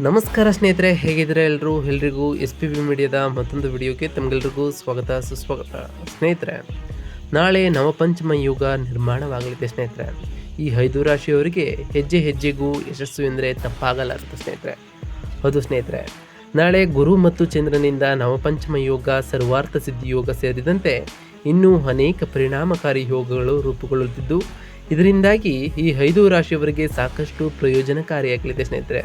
ನಮಸ್ಕಾರ ಸ್ನೇಹಿತರೆ, ಹೇಗಿದ್ರೆ ಎಲ್ರಿಗೂ SPB ಮೀಡಿಯಾದ ಮತ್ತೊಂದು ವಿಡಿಯೋಗೆ ತಮಗೆಲ್ಲರಿಗೂ ಸ್ವಾಗತ ಸುಸ್ವಾಗತ. ಸ್ನೇಹಿತರೆ, ನಾಳೆ ನವಪಂಚಮ ಯುಗ ನಿರ್ಮಾಣವಾಗಲಿದೆ ಸ್ನೇಹಿತರೆ. ಈ 5 ರಾಶಿಯವರಿಗೆ ಹೆಜ್ಜೆ ಹೆಜ್ಜೆಗೂ ಯಶಸ್ಸು ಎಂದರೆ ತಪ್ಪಾಗಲಾರದು ಸ್ನೇಹಿತರೆ. ಹೌದು ಸ್ನೇಹಿತರೆ, ನಾಳೆ ಗುರು ಮತ್ತು ಚಂದ್ರನಿಂದ ನವಪಂಚಮ ಯೋಗ, ಸರ್ವಾರ್ಥ ಸಿದ್ಧಿ ಯೋಗ ಸೇರಿದಂತೆ ಇನ್ನೂ ಅನೇಕ ಪರಿಣಾಮಕಾರಿ ಯೋಗಗಳು ರೂಪುಗೊಳ್ಳುತ್ತಿದ್ದು, ಇದರಿಂದಾಗಿ ಈ 5 ರಾಶಿಯವರಿಗೆ ಸಾಕಷ್ಟು ಪ್ರಯೋಜನಕಾರಿಯಾಗಲಿದೆ ಸ್ನೇಹಿತರೆ.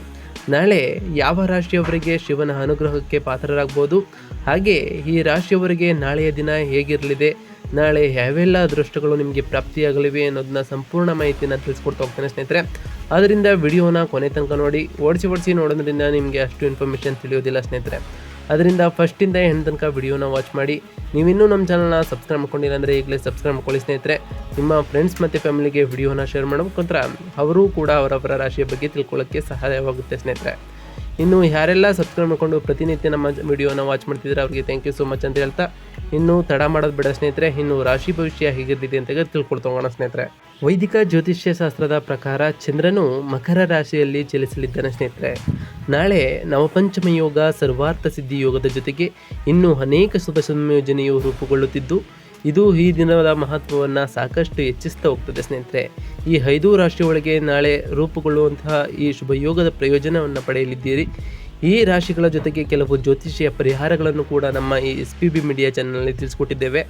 ನಾಳೆ ಯಾವ ರಾಶಿಯವರಿಗೆ ಶಿವನ ಅನುಗ್ರಹಕ್ಕೆ ಪಾತ್ರರಾಗ್ಬೋದು, ಹಾಗೆ ಈ ರಾಶಿಯವರಿಗೆ ನಾಳೆಯ ದಿನ ಹೇಗಿರಲಿದೆ, ನಾಳೆ ಯಾವೆಲ್ಲ ಅದೃಷ್ಟಗಳು ನಿಮಗೆ ಪ್ರಾಪ್ತಿಯಾಗಲಿವೆ ಅನ್ನೋದನ್ನ ಸಂಪೂರ್ಣ ಮಾಹಿತಿಯನ್ನು ತಿಳಿಸ್ಕೊಡ್ತಾ ಹೋಗ್ತೇನೆ ಸ್ನೇಹಿತರೆ. ಆದ್ದರಿಂದ ವಿಡಿಯೋನ ಕೊನೆ ತನಕ ನೋಡಿ. ಓಡಿಸಿ ನೋಡೋದ್ರಿಂದ ನಿಮಗೆ ಅಷ್ಟು ಇನ್ಫಾರ್ಮೇಷನ್ ತಿಳಿಯೋದಿಲ್ಲ ಸ್ನೇಹಿತರೆ. ಅದರಿಂದ ಫಸ್ಟಿಂದ ಎಂಡ್ ತನಕ ವಿಡಿಯೋನ ವಾಚ್ ಮಾಡಿ. ನೀವಿನ್ನೂ ನಮ್ಮ ಚಾನಲ್ನ ಸಬ್ಸ್ಕ್ರೈಬ್ ಮಾಡ್ಕೊಂಡಿಲ್ಲ ಅಂದರೆ ಈಗಲೇ ಸಬ್ಸ್ಕ್ರೈಬ್ ಮಾಡ್ಕೊಳ್ಳಿ ಸ್ನೇಹಿತರೆ. ನಿಮ್ಮ ಫ್ರೆಂಡ್ಸ್ ಮತ್ತು ಫ್ಯಾಮಿಲಿಗೆ ವಿಡಿಯೋನ ಶೇರ್ ಮಾಡಬೇಕಂದ್ರೆ ಅವರೂ ಕೂಡ ಅವರವರ ರಾಶಿಯ ಬಗ್ಗೆ ತಿಳ್ಕೊಳ್ಳೋಕ್ಕೆ ಸಹಾಯವಾಗುತ್ತೆ ಸ್ನೇಹಿತರೆ. ಇನ್ನು ಯಾರೆಲ್ಲ ಸಬ್ಸ್ಕ್ರೈಬ್ ಮಾಡಿಕೊಂಡು ಪ್ರತಿನಿತ್ಯ ನಮ್ಮ ವಿಡಿಯೋನ ವಾಚ್ ಮಾಡ್ತಿದ್ದಾರೆ ಅವರಿಗೆ ಥ್ಯಾಂಕ್ ಯು ಸೋ ಮಚ್ ಅಂತ ಹೇಳ್ತಾ, ಇನ್ನು ತಡ ಮಾಡೋದು ಬೇಡ ಸ್ನೇಹಿತರೆ. ಇನ್ನು ರಾಶಿ ಭವಿಷ್ಯ ಹೇಗಿರ್ತಿದೆ ಅಂತ ತಿಳ್ಕೊಳ್ತೋಗೋಣ ಸ್ನೇಹಿತರೆ. ವೈದಿಕ ಜ್ಯೋತಿಷ್ಯ ಶಾಸ್ತ್ರದ ಪ್ರಕಾರ ಚಂದ್ರನು ಮಕರ ರಾಶಿಯಲ್ಲಿ ಚಲಿಸಲಿದ್ದಾನೆ ಸ್ನೇಹಿತರೆ. ನಾಳೆ ನವಪಂಚಮ ಯೋಗ, ಸರ್ವಾರ್ಥ ಸಿದ್ಧಿ ಯೋಗದ ಜೊತೆಗೆ ಇನ್ನೂ ಅನೇಕ ಶುಭ ಸಂಯೋಜನೆಯು ರೂಪುಗೊಳ್ಳುತ್ತಿದ್ದು, ಇದು ಈ ದಿನದ ಮಹತ್ವವನ್ನು ಸಾಕಷ್ಟು ಹೆಚ್ಚಿಸ್ತಾ ಹೋಗ್ತದೆ ಸ್ನೇಹಿತರೆ. ಈ 5 ರಾಶಿಯೊಳಗೆ ನಾಳೆ ರೂಪುಗೊಳ್ಳುವಂತಹ ಈ ಶುಭ ಯೋಗದ ಪ್ರಯೋಜನವನ್ನು ಪಡೆಯಲಿದ್ದೀರಿ. ಈ ರಾಶಿಗಳ ಜೊತೆಗೆ ಕೆಲವು ಜ್ಯೋತಿಷ್ಯ ಪರಿಹಾರಗಳನ್ನು ಕೂಡ ನಮ್ಮ ಈ SPB ಮೀಡಿಯಾ ಚಾನಲ್ನಲ್ಲಿ ತಿಳಿಸ್ಕೊಟ್ಟಿದ್ದೇವೆ.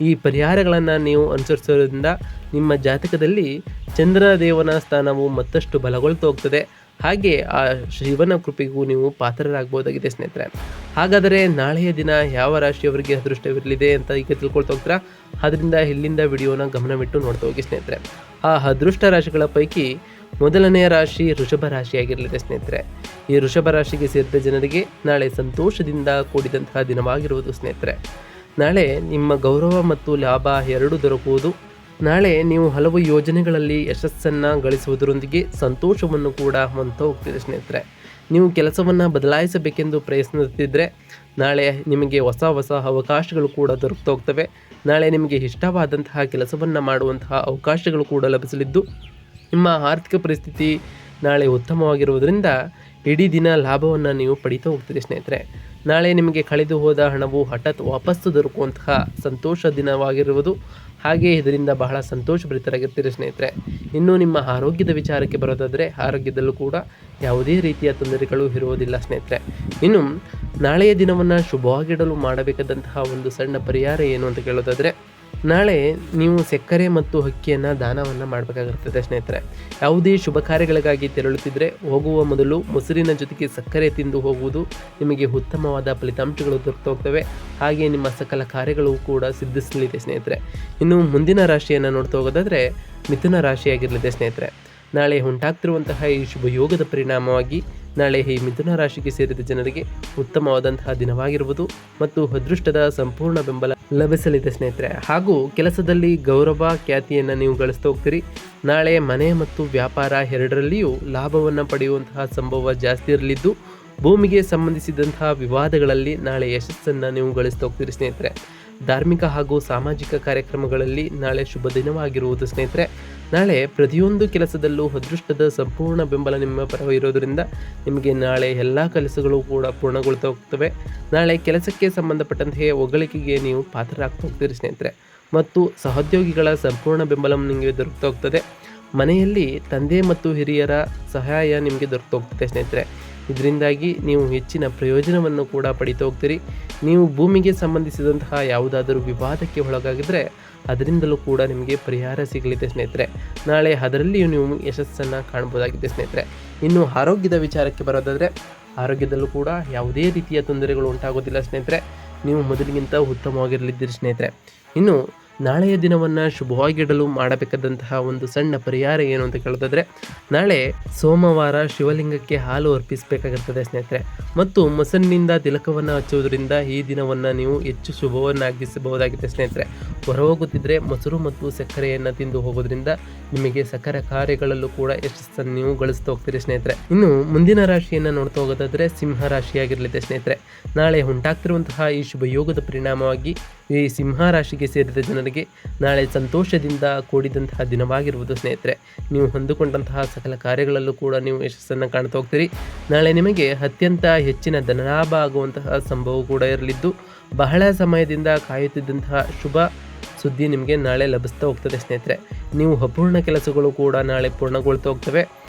ಈ ಪರಿಹಾರಗಳನ್ನು ನೀವು ಅನುಸರಿಸೋದ್ರಿಂದ ನಿಮ್ಮ ಜಾತಕದಲ್ಲಿ ಚಂದ್ರದೇವನ ಸ್ಥಾನವು ಮತ್ತಷ್ಟು ಬಲಗೊಳ್ತಾ ಹೋಗ್ತದೆ. ಹಾಗೆ ಆ ಶಿವನ ಕೃಪೆಗೂ ನೀವು ಪಾತ್ರರಾಗಬಹುದಾಗಿದೆ ಸ್ನೇಹಿತರೆ. ಹಾಗಾದರೆ ನಾಳೆಯ ದಿನ ಯಾವ ರಾಶಿಯವರಿಗೆ ಅದೃಷ್ಟವಿರಲಿದೆ ಅಂತ ಈಗ ತಿಳ್ಕೊಳ್ತಾ ಹೋಗ್ತೀರಾ. ಅದರಿಂದ ಇಲ್ಲಿಂದ ವಿಡಿಯೋನ ಗಮನವಿಟ್ಟು ನೋಡ್ತಾ ಹೋಗಿ ಸ್ನೇಹಿತರೆ. ಆ ಅದೃಷ್ಟ ರಾಶಿಗಳ ಪೈಕಿ ಮೊದಲನೆಯ ರಾಶಿ ವೃಷಭ ರಾಶಿಯಾಗಿರಲಿದೆ ಸ್ನೇಹಿತರೆ. ಈ ವೃಷಭ ರಾಶಿಗೆ ಸೇರಿದ ಜನರಿಗೆ ನಾಳೆ ಸಂತೋಷದಿಂದ ಕೂಡಿದಂತಹ ದಿನವಾಗಿರುವುದು ಸ್ನೇಹಿತರೆ. ನಾಳೆ ನಿಮ್ಮ ಗೌರವ ಮತ್ತು ಲಾಭ ಎರಡೂ ದೊರಕುವುದು. ನಾಳೆ ನೀವು ಹಲವು ಯೋಜನೆಗಳಲ್ಲಿ ಯಶಸ್ಸನ್ನು ಗಳಿಸುವುದರೊಂದಿಗೆ ಸಂತೋಷವನ್ನು ಕೂಡ ಹೊಂದ್ತಾ ಹೋಗ್ತಿದೆ ಸ್ನೇಹಿತರೆ. ನೀವು ಕೆಲಸವನ್ನು ಬದಲಾಯಿಸಬೇಕೆಂದು ಪ್ರಯತ್ನಿಸುತ್ತಿದ್ದರೆ ನಾಳೆ ನಿಮಗೆ ಹೊಸ ಅವಕಾಶಗಳು ಕೂಡ ದೊರಕ್ತಾ ಹೋಗ್ತವೆ. ನಾಳೆ ನಿಮಗೆ ಇಷ್ಟವಾದಂತಹ ಕೆಲಸವನ್ನು ಮಾಡುವಂತಹ ಅವಕಾಶಗಳು ಕೂಡ ಲಭಿಸಲಿದ್ದು, ನಿಮ್ಮ ಆರ್ಥಿಕ ಪರಿಸ್ಥಿತಿ ನಾಳೆ ಉತ್ತಮವಾಗಿರುವುದರಿಂದ ಇಡೀ ದಿನ ಲಾಭವನ್ನು ನೀವು ಪಡೀತಾ ಹೋಗ್ತೀರಿ ಸ್ನೇಹಿತರೆ. ನಾಳೆ ನಿಮಗೆ ಕಳೆದು ಹೋದ ಹಣವು ಹಠಾತ್ ವಾಪಸ್ಸು ದೊರಕುವಂತಹ ಸಂತೋಷ ದಿನವಾಗಿರುವುದು. ಹಾಗೆ ಇದರಿಂದ ಬಹಳ ಸಂತೋಷಭರಿತರಾಗಿರ್ತೀರಿ ಸ್ನೇಹಿತರೆ. ಇನ್ನು ನಿಮ್ಮ ಆರೋಗ್ಯದ ವಿಚಾರಕ್ಕೆ ಬರೋದಾದರೆ ಆರೋಗ್ಯದಲ್ಲೂ ಕೂಡ ಯಾವುದೇ ರೀತಿಯ ತೊಂದರೆಗಳು ಇರುವುದಿಲ್ಲ ಸ್ನೇಹಿತರೆ. ಇನ್ನು ನಾಳೆಯ ದಿನವನ್ನು ಶುಭವಾಗಿಡಲು ಮಾಡಬೇಕಾದಂತಹ ಒಂದು ಸಣ್ಣ ಪರಿಹಾರ ಏನು ಅಂತ ಕೇಳೋದಾದರೆ, ನಾಳೆ ನೀವು ಸಕ್ಕರೆ ಮತ್ತು ಅಕ್ಕಿಯನ್ನು ದಾನವನ್ನು ಮಾಡಬೇಕಾಗಿರ್ತದೆ ಸ್ನೇಹಿತರೆ. ಯಾವುದೇ ಶುಭ ಕಾರ್ಯಗಳಿಗಾಗಿ ತೆರಳುತ್ತಿದ್ದರೆ ಹೋಗುವ ಮೊದಲು ಮೊಸರಿನ ಜೊತೆಗೆ ಸಕ್ಕರೆ ತಿಂದು ಹೋಗುವುದು ನಿಮಗೆ ಉತ್ತಮವಾದ ಫಲಿತಾಂಶಗಳು ದೊರಕ್ತಾ ಹೋಗ್ತವೆ. ಹಾಗೆ ನಿಮ್ಮ ಸಕಲ ಕಾರ್ಯಗಳು ಕೂಡ ಸಿದ್ಧಿಸಲಿದೆ ಸ್ನೇಹಿತರೆ. ಇನ್ನು ಮುಂದಿನ ರಾಶಿಯನ್ನು ನೋಡ್ತಾ ಹೋಗೋದಾದರೆ ಮಿಥುನ ರಾಶಿಯಾಗಿರಲಿದೆ ಸ್ನೇಹಿತರೆ. ನಾಳೆ ಉಂಟಾಗ್ತಿರುವಂತಹ ಈ ಶುಭ ಯೋಗದ ಪರಿಣಾಮವಾಗಿ ನಾಳೆ ಈ ಮಿಥುನ ರಾಶಿಗೆ ಸೇರಿದ ಜನರಿಗೆ ಉತ್ತಮವಾದಂತಹ ದಿನವಾಗಿರುವುದು ಮತ್ತು ಅದೃಷ್ಟದ ಸಂಪೂರ್ಣ ಬೆಂಬಲ ಲಭಿಸಲಿದೆ ಸ್ನೇಹಿತರೆ. ಹಾಗೂ ಕೆಲಸದಲ್ಲಿ ಗೌರವ ಖ್ಯಾತಿಯನ್ನು ನೀವು ಗಳಿಸ್ತಾ ಹೋಗ್ತೀರಿ. ನಾಳೆ ಮನೆ ಮತ್ತು ವ್ಯಾಪಾರ ಎರಡರಲ್ಲಿಯೂ ಲಾಭವನ್ನು ಪಡೆಯುವಂತಹ ಸಂಭವ ಜಾಸ್ತಿ ಇರಲಿದ್ದು, ಭೂಮಿಗೆ ಸಂಬಂಧಿಸಿದಂತಹ ವಿವಾದಗಳಲ್ಲಿ ನಾಳೆ ಯಶಸ್ಸನ್ನು ನೀವು ಗಳಿಸ್ತಾ ಹೋಗ್ತೀರಿ ಸ್ನೇಹಿತರೆ. ಧಾರ್ಮಿಕ ಹಾಗೂ ಸಾಮಾಜಿಕ ಕಾರ್ಯಕ್ರಮಗಳಲ್ಲಿ ನಾಳೆ ಶುಭ ದಿನವಾಗಿರುವುದು ಸ್ನೇಹಿತರೆ. ನಾಳೆ ಪ್ರತಿಯೊಂದು ಕೆಲಸದಲ್ಲೂ ಅದೃಷ್ಟದ ಸಂಪೂರ್ಣ ಬೆಂಬಲ ನಿಮ್ಮ ಪರ ಇರೋದರಿಂದ ನಿಮಗೆ ನಾಳೆ ಎಲ್ಲ ಕೆಲಸಗಳು ಕೂಡ ಪೂರ್ಣಗೊಳ್ತಾ ಹೋಗ್ತವೆ. ನಾಳೆ ಕೆಲಸಕ್ಕೆ ಸಂಬಂಧಪಟ್ಟಂತೆ ಹೊಗಳಿಕೆಗೆ ನೀವು ಪಾತ್ರರಾಗ್ತಾ ಹೋಗ್ತೀರಿ ಸ್ನೇಹಿತರೆ. ಮತ್ತು ಸಹೋದ್ಯೋಗಿಗಳ ಸಂಪೂರ್ಣ ಬೆಂಬಲ ನಿಮಗೆ ದೊರಕ್ತಾ ಹೋಗ್ತದೆ. ಮನೆಯಲ್ಲಿ ತಂದೆ ಮತ್ತು ಹಿರಿಯರ ಸಹಾಯ ನಿಮಗೆ ದೊರಕ್ತಾ ಹೋಗ್ತದೆ ಸ್ನೇಹಿತರೆ. ಇದರಿಂದಾಗಿ ನೀವು ಹೆಚ್ಚಿನ ಪ್ರಯೋಜನವನ್ನು ಕೂಡ ಪಡೀತಾ ಹೋಗ್ತೀರಿ. ನೀವು ಭೂಮಿಗೆ ಸಂಬಂಧಿಸಿದಂತಹ ಯಾವುದಾದರೂ ವಿವಾದಕ್ಕೆ ಒಳಗಾಗಿದ್ದರೆ ಅದರಿಂದಲೂ ಕೂಡ ನಿಮಗೆ ಪರಿಹಾರ ಸಿಗಲಿದೆ ಸ್ನೇಹಿತರೆ. ನಾಳೆ ಅದರಲ್ಲಿಯೂ ನೀವು ಯಶಸ್ಸನ್ನು ಕಾಣ್ಬೋದಾಗಿದೆ ಸ್ನೇಹಿತರೆ. ಇನ್ನು ಆರೋಗ್ಯದ ವಿಚಾರಕ್ಕೆ ಬರೋದಾದರೆ ಆರೋಗ್ಯದಲ್ಲೂ ಕೂಡ ಯಾವುದೇ ರೀತಿಯ ತೊಂದರೆಗಳು ಉಂಟಾಗೋದಿಲ್ಲ ಸ್ನೇಹಿತರೆ. ನೀವು ಮೊದಲಿಗಿಂತ ಉತ್ತಮವಾಗಿರಲಿದ್ದೀರಿ ಸ್ನೇಹಿತರೆ. ಇನ್ನು ನಾಳೆಯ ದಿನವನ್ನು ಶುಭವಾಗಿಡಲು ಮಾಡಬೇಕಾದಂತಹ ಒಂದು ಸಣ್ಣ ಪರಿಹಾರ ಏನು ಅಂತ ಕೇಳೋದಾದರೆ, ನಾಳೆ ಸೋಮವಾರ ಶಿವಲಿಂಗಕ್ಕೆ ಹಾಲು ಅರ್ಪಿಸಬೇಕಾಗಿರ್ತದೆ ಸ್ನೇಹಿತರೆ. ಮತ್ತು ಮೊಸರಿನಿಂದ ತಿಲಕವನ್ನು ಹಚ್ಚುವುದರಿಂದ ಈ ದಿನವನ್ನು ನೀವು ಹೆಚ್ಚು ಶುಭವನ್ನಾಗಿಸಬಹುದಾಗಿದೆ ಸ್ನೇಹಿತರೆ. ಹೊರಹೋಗುತ್ತಿದ್ದರೆ ಮೊಸರು ಮತ್ತು ಸಕ್ಕರೆಯನ್ನು ತಿಂದು ಹೋಗೋದ್ರಿಂದ ನಿಮಗೆ ಸಕಲ ಕಾರ್ಯಗಳಲ್ಲೂ ಕೂಡ ಯಶಸ್ಸನ್ನು ನೀವು ಗಳಿಸ್ತಾ ಹೋಗ್ತೀರಿ ಸ್ನೇಹಿತರೆ. ಇನ್ನು ಮುಂದಿನ ರಾಶಿಯನ್ನು ನೋಡ್ತಾ ಹೋಗೋದಾದರೆ ಸಿಂಹ ರಾಶಿಯಾಗಿರಲಿದೆ ಸ್ನೇಹಿತರೆ. ನಾಳೆ ಉಂಟಾಗ್ತಿರುವಂತಹ ಈ ಶುಭ ಯೋಗದ ಪರಿಣಾಮವಾಗಿ ಈ ಸಿಂಹ ರಾಶಿಗೆ ಸೇರಿದ ಜನರಿಗೆ ನಾಳೆ ಸಂತೋಷದಿಂದ ಕೂಡಿದಂತಹ ದಿನವಾಗಿರುವುದು ಸ್ನೇಹಿತರೆ. ನೀವು ಹೊಂದಿಕೊಂಡಂತಹ ಸಕಲ ಕಾರ್ಯಗಳಲ್ಲೂ ಕೂಡ ನೀವು ಯಶಸ್ಸನ್ನು ಕಾಣ್ತಾ ಹೋಗ್ತೀರಿ. ನಾಳೆ ನಿಮಗೆ ಅತ್ಯಂತ ಹೆಚ್ಚಿನ ಧನಲಾಭ ಆಗುವಂತಹ ಸಂಭವ ಕೂಡ ಇರಲಿದ್ದು, ಬಹಳ ಸಮಯದಿಂದ ಕಾಯುತ್ತಿದ್ದಂತಹ ಶುಭ ಸುದ್ದಿ ನಿಮಗೆ ನಾಳೆ ಲಭಿಸ್ತಾ ಹೋಗ್ತದೆ ಸ್ನೇಹಿತರೆ. ನೀವು ಅಪೂರ್ಣ ಕೆಲಸಗಳು ಕೂಡ ನಾಳೆ ಪೂರ್ಣಗೊಳ್ತಾ ಹೋಗ್ತವೆ.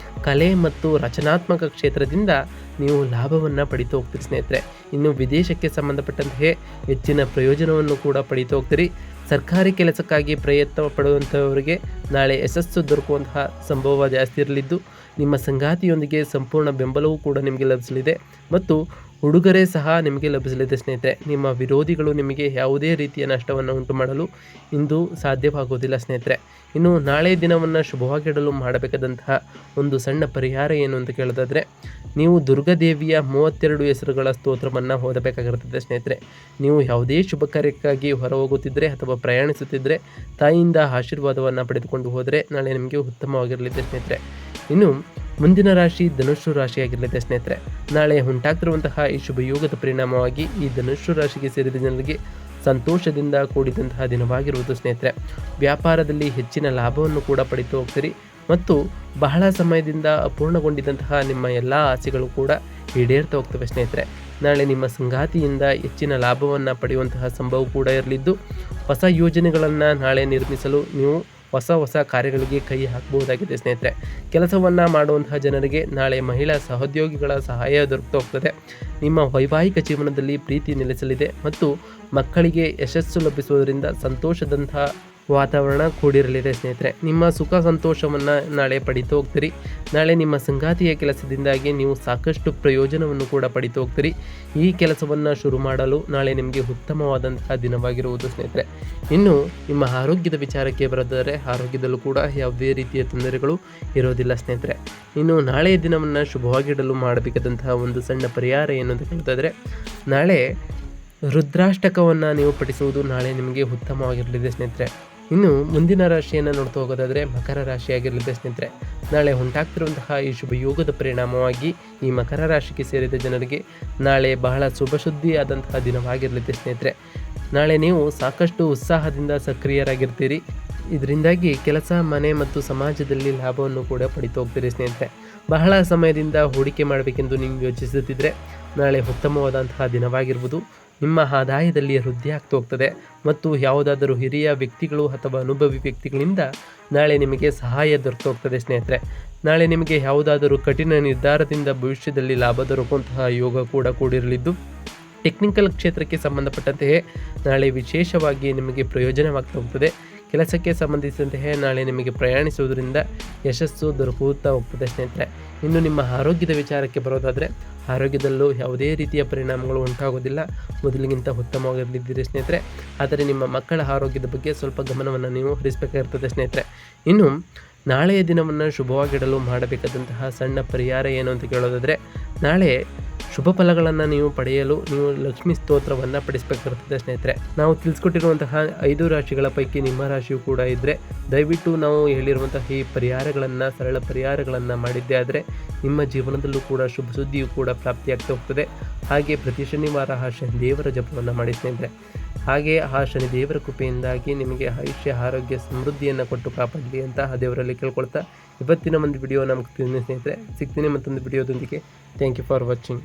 ಕಲೆ ಮತ್ತು ರಚನಾತ್ಮಕ ಕ್ಷೇತ್ರದಿಂದ ನೀವು ಲಾಭವನ್ನು ಪಡಿತಾ ಹೋಗ್ತೀರಿ ಸ್ನೇಹಿತರೆ. ಇನ್ನು ವಿದೇಶಕ್ಕೆ ಸಂಬಂಧಪಟ್ಟಂತೆ ಹೆಚ್ಚಿನ ಪ್ರಯೋಜನವನ್ನು ಕೂಡ ಪಡಿತಾ ಹೋಗ್ತೀರಿ. ಸರ್ಕಾರಿ ಕೆಲಸಕ್ಕಾಗಿ ಪ್ರಯತ್ನ ಪಡುವಂಥವರಿಗೆ ನಾಳೆ ಯಶಸ್ಸು ದೊರಕುವಂತಹ ಸಂಭವ ಜಾಸ್ತಿ ಇರಲಿದ್ದು, ನಿಮ್ಮ ಸಂಗಾತಿಯೊಂದಿಗೆ ಸಂಪೂರ್ಣ ಬೆಂಬಲವೂ ಕೂಡ ನಿಮಗೆ ಲಭಿಸಲಿದೆ ಮತ್ತು ಉಡುಗೊರೆ ಸಹ ನಿಮಗೆ ಲಭಿಸಲಿದೆ ಸ್ನೇಹಿತರೆ. ನಿಮ್ಮ ವಿರೋಧಿಗಳು ನಿಮಗೆ ಯಾವುದೇ ರೀತಿಯ ನಷ್ಟವನ್ನು ಉಂಟು ಮಾಡಲು ಇಂದು ಸಾಧ್ಯವಾಗುವುದಿಲ್ಲ ಸ್ನೇಹಿತರೆ. ಇನ್ನು ನಾಳೆ ದಿನವನ್ನು ಶುಭವಾಗಿಡಲು ಮಾಡಬೇಕಾದಂತಹ ಒಂದು ಸಣ್ಣ ಪರಿಹಾರ ಏನು ಅಂತ ಕೇಳೋದಾದರೆ, ನೀವು ದುರ್ಗಾದೇವಿಯ 32 ಹೆಸರುಗಳ ಸ್ತೋತ್ರವನ್ನು ಓದಬೇಕಾಗಿರುತ್ತದೆ ಸ್ನೇಹಿತರೆ. ನೀವು ಯಾವುದೇ ಶುಭ ಕಾರ್ಯಕ್ಕಾಗಿ ಹೊರ ಹೋಗುತ್ತಿದ್ದರೆ ಅಥವಾ ಪ್ರಯಾಣಿಸುತ್ತಿದ್ದರೆ ತಾಯಿಯಿಂದ ಆಶೀರ್ವಾದವನ್ನು ಪಡೆದುಕೊಂಡು ಹೋದರೆ ನಾಳೆ ನಿಮಗೆ ಉತ್ತಮವಾಗಿರಲಿದೆ ಸ್ನೇಹಿತರೆ. ಇನ್ನು ಮುಂದಿನ ರಾಶಿ ಧನುಸ್ಸು ರಾಶಿಯಾಗಿರಲಿದೆ ಸ್ನೇಹಿತರೆ. ನಾಳೆ ಉಂಟಾಗ್ತಿರುವಂತಹ ಈ ಶುಭ ಯೋಗದ ಪರಿಣಾಮವಾಗಿ ಈ ಧನುಸ್ಸು ರಾಶಿಗೆ ಸೇರಿದ ಜನರಿಗೆ ಸಂತೋಷದಿಂದ ಕೂಡಿದಂತಹ ದಿನವಾಗಿರುವುದು ಸ್ನೇಹಿತರೆ. ವ್ಯಾಪಾರದಲ್ಲಿ ಹೆಚ್ಚಿನ ಲಾಭವನ್ನು ಕೂಡ ಪಡಿತಾ ಹೋಗ್ತೀರಿ ಮತ್ತು ಬಹಳ ಸಮಯದಿಂದ ಅಪೂರ್ಣಗೊಂಡಿದ್ದಂತಹ ನಿಮ್ಮ ಎಲ್ಲ ಆಸೆಗಳು ಕೂಡ ಈಡೇರ್ತಾ ಹೋಗ್ತವೆ ಸ್ನೇಹಿತರೆ. ನಾಳೆ ನಿಮ್ಮ ಸಂಗಾತಿಯಿಂದ ಹೆಚ್ಚಿನ ಲಾಭವನ್ನು ಪಡೆಯುವಂತಹ ಸಂಭವ ಕೂಡ ಇರಲಿದ್ದು, ಹೊಸ ಯೋಜನೆಗಳನ್ನು ನಾಳೆ ನಿರ್ಮಿಸಲು ನೀವು ಹೊಸ ಕಾರ್ಯಗಳಿಗೆ ಕೈ ಹಾಕಬಹುದಾಗಿದೆ ಸ್ನೇಹಿತರೆ. ಕೆಲಸವನ್ನು ಮಾಡುವಂತಹ ಜನರಿಗೆ ನಾಳೆ ಮಹಿಳಾ ಸಹೋದ್ಯೋಗಿಗಳ ಸಹಾಯ ದೊರಕ್ತಾ ಹೋಗ್ತದೆ. ನಿಮ್ಮ ವೈವಾಹಿಕ ಜೀವನದಲ್ಲಿ ಪ್ರೀತಿ ನೆಲೆಸಲಿದೆ ಮತ್ತು ಮಕ್ಕಳಿಗೆ ಯಶಸ್ಸು ಲಭಿಸುವುದರಿಂದ ಸಂತೋಷದಂತಹ ವಾತಾವರಣ ಕೂಡಿರಲಿದೆ ಸ್ನೇಹಿತರೆ. ನಿಮ್ಮ ಸುಖ ಸಂತೋಷವನ್ನು ನಾಳೆ ಪಡಿತಾ ಹೋಗ್ತೀರಿ. ನಾಳೆ ನಿಮ್ಮ ಸಂಗಾತಿಯ ಕೆಲಸದಿಂದಾಗಿ ನೀವು ಸಾಕಷ್ಟು ಪ್ರಯೋಜನವನ್ನು ಕೂಡ ಪಡಿತಾ ಹೋಗ್ತೀರಿ. ಈ ಕೆಲಸವನ್ನು ಶುರು ಮಾಡಲು ನಾಳೆ ನಿಮಗೆ ಉತ್ತಮವಾದಂತಹ ದಿನವಾಗಿರುವುದು ಸ್ನೇಹಿತರೆ. ಇನ್ನು ನಿಮ್ಮ ಆರೋಗ್ಯದ ವಿಚಾರಕ್ಕೆ ಬರೋದಾದರೆ ಆರೋಗ್ಯದಲ್ಲೂ ಕೂಡ ಯಾವುದೇ ರೀತಿಯ ತೊಂದರೆಗಳು ಇರೋದಿಲ್ಲ ಸ್ನೇಹಿತರೆ. ಇನ್ನು ನಾಳೆಯ ದಿನವನ್ನು ಶುಭವಾಗಿಡಲು ಮಾಡಬೇಕಾದಂತಹ ಒಂದು ಸಣ್ಣ ಪರಿಹಾರ ಏನು ಅಂತ ಕೇಳ್ತಾಯಿದ್ರೆ, ನಾಳೆ ರುದ್ರಾಷ್ಟಕವನ್ನು ನೀವು ಪಠಿಸುವುದು ನಾಳೆ ನಿಮಗೆ ಉತ್ತಮವಾಗಿರಲಿದೆ ಸ್ನೇಹಿತರೆ. ಇನ್ನು ಮುಂದಿನ ರಾಶಿಯನ್ನು ನೋಡ್ತಾ ಹೋಗೋದಾದರೆ ಮಕರ ರಾಶಿಯಾಗಿರಲಿದೆ ಸ್ನೇಹಿತರೆ. ನಾಳೆ ಉಂಟಾಗ್ತಿರುವಂತಹ ಈ ಶುಭ ಯೋಗದ ಪರಿಣಾಮವಾಗಿ ಈ ಮಕರ ರಾಶಿಗೆ ಸೇರಿದ ಜನರಿಗೆ ನಾಳೆ ಬಹಳ ಶುಭ ಸುದ್ದಿಯಾದಂತಹ ದಿನವಾಗಿರಲಿದೆ ಸ್ನೇಹಿತರೆ. ನಾಳೆ ನೀವು ಸಾಕಷ್ಟು ಉತ್ಸಾಹದಿಂದ ಸಕ್ರಿಯರಾಗಿರ್ತೀರಿ. ಇದರಿಂದಾಗಿ ಕೆಲಸ, ಮನೆ ಮತ್ತು ಸಮಾಜದಲ್ಲಿ ಲಾಭವನ್ನು ಕೂಡ ಪಡಿತಾ ಹೋಗ್ತೀರಿ ಸ್ನೇಹಿತರೆ. ಬಹಳ ಸಮಯದಿಂದ ಹೂಡಿಕೆ ಮಾಡಬೇಕೆಂದು ನೀವು ಯೋಚಿಸುತ್ತಿದ್ದರೆ ನಾಳೆ ಉತ್ತಮವಾದಂತಹ ದಿನವಾಗಿರ್ಬೋದು. ನಿಮ್ಮ ಆದಾಯದಲ್ಲಿ ವೃದ್ಧಿ ಆಗ್ತಾ ಹೋಗ್ತದೆ ಮತ್ತು ಯಾವುದಾದರೂ ಹಿರಿಯ ವ್ಯಕ್ತಿಗಳು ಅಥವಾ ಅನುಭವಿ ವ್ಯಕ್ತಿಗಳಿಂದ ನಾಳೆ ನಿಮಗೆ ಸಹಾಯ ದೊರಕ್ತಾ ಹೋಗ್ತದೆ ಸ್ನೇಹಿತರೆ. ನಾಳೆ ನಿಮಗೆ ಯಾವುದಾದರೂ ಕಠಿಣ ನಿರ್ಧಾರದಿಂದ ಭವಿಷ್ಯದಲ್ಲಿ ಲಾಭ ದೊರಕುವಂತಹ ಯೋಗ ಕೂಡ ಕೂಡಿರಲಿದ್ದು, ಟೆಕ್ನಿಕಲ್ ಕ್ಷೇತ್ರಕ್ಕೆ ಸಂಬಂಧಪಟ್ಟಂತೆಯೇ ನಾಳೆ ವಿಶೇಷವಾಗಿ ನಿಮಗೆ ಪ್ರಯೋಜನವಾಗ್ತಾ ಹೋಗ್ತದೆ. ಕೆಲಸಕ್ಕೆ ಸಂಬಂಧಿಸಿದಂತೆ ನಾಳೆ ನಿಮಗೆ ಪ್ರಯಾಣಿಸುವುದರಿಂದ ಯಶಸ್ಸು ದೊರಕುತ್ತಾ ಹೋಗ್ತದೆ ಸ್ನೇಹಿತರೆ. ಇನ್ನು ನಿಮ್ಮ ಆರೋಗ್ಯದ ವಿಚಾರಕ್ಕೆ ಬರೋದಾದರೆ ಆರೋಗ್ಯದಲ್ಲೂ ಯಾವುದೇ ರೀತಿಯ ಪರಿಣಾಮಗಳು ಉಂಟಾಗೋದಿಲ್ಲ, ಮೊದಲಿಗಿಂತ ಉತ್ತಮವಾಗಿರಲಿದ್ದೀರಿ ಸ್ನೇಹಿತರೆ. ಆದರೆ ನಿಮ್ಮ ಮಕ್ಕಳ ಆರೋಗ್ಯದ ಬಗ್ಗೆ ಸ್ವಲ್ಪ ಗಮನವನ್ನು ನೀವು ಹರಿಸಬೇಕಾಗಿರ್ತದೆ ಸ್ನೇಹಿತರೆ. ಇನ್ನು ನಾಳೆಯ ದಿನವನ್ನು ಶುಭವಾಗಿಡಲು ಮಾಡಬೇಕಾದಂತಹ ಸಣ್ಣ ಪರಿಹಾರ ಏನು ಅಂತ ಕೇಳೋದಾದರೆ, ನಾಳೆ ಶುಭ ಫಲಗಳನ್ನು ನೀವು ಪಡೆಯಲು ನೀವು ಲಕ್ಷ್ಮೀ ಸ್ತೋತ್ರವನ್ನು ಪಡಿಸಬೇಕಾಗಿರ್ತದೆ ಸ್ನೇಹಿತರೆ. ನಾವು ತಿಳಿಸ್ಕೊಟ್ಟಿರುವಂತಹ 5 ರಾಶಿಗಳ ಪೈಕಿ ನಿಮ್ಮ ರಾಶಿಯು ಕೂಡ ಇದ್ದರೆ ದಯವಿಟ್ಟು ನಾವು ಹೇಳಿರುವಂತಹ ಈ ಪರಿಹಾರಗಳನ್ನು, ಸರಳ ಪರಿಹಾರಗಳನ್ನು ಮಾಡಿದ್ದೇ ಆದರೆ ನಿಮ್ಮ ಜೀವನದಲ್ಲೂ ಕೂಡ ಶುಭ ಸುದ್ದಿಯು ಕೂಡ ಪ್ರಾಪ್ತಿಯಾಗ್ತಾ ಹೋಗ್ತದೆ. ಹಾಗೆ ಪ್ರತಿ ಶನಿವಾರ ಆ ಶನಿ ದೇವರ ಜಪವನ್ನು ಮಾಡಿ ಸ್ನೇಹಿತರೆ. ಹಾಗೆ ಆ ಶನಿ ದೇವರ ಕೃಪೆಯಿಂದಾಗಿ ನಿಮಗೆ ಆಯುಷ್ಯ, ಆರೋಗ್ಯ, ಸಮೃದ್ಧಿಯನ್ನು ಕೊಟ್ಟು ಕಾಪಾಡಲಿ ಅಂತ ಆ ದೇವರಲ್ಲಿ ಕೇಳ್ಕೊಳ್ತಾ ಇವತ್ತಿನ ಒಂದು ವಿಡಿಯೋ ನಮ್ಗೆ ಸ್ನೇಹಿತರೆ ಸಿಗ್ತೀನಿ ಮತ್ತೊಂದು ವಿಡಿಯೋದೊಂದಿಗೆ. Thank you for watching.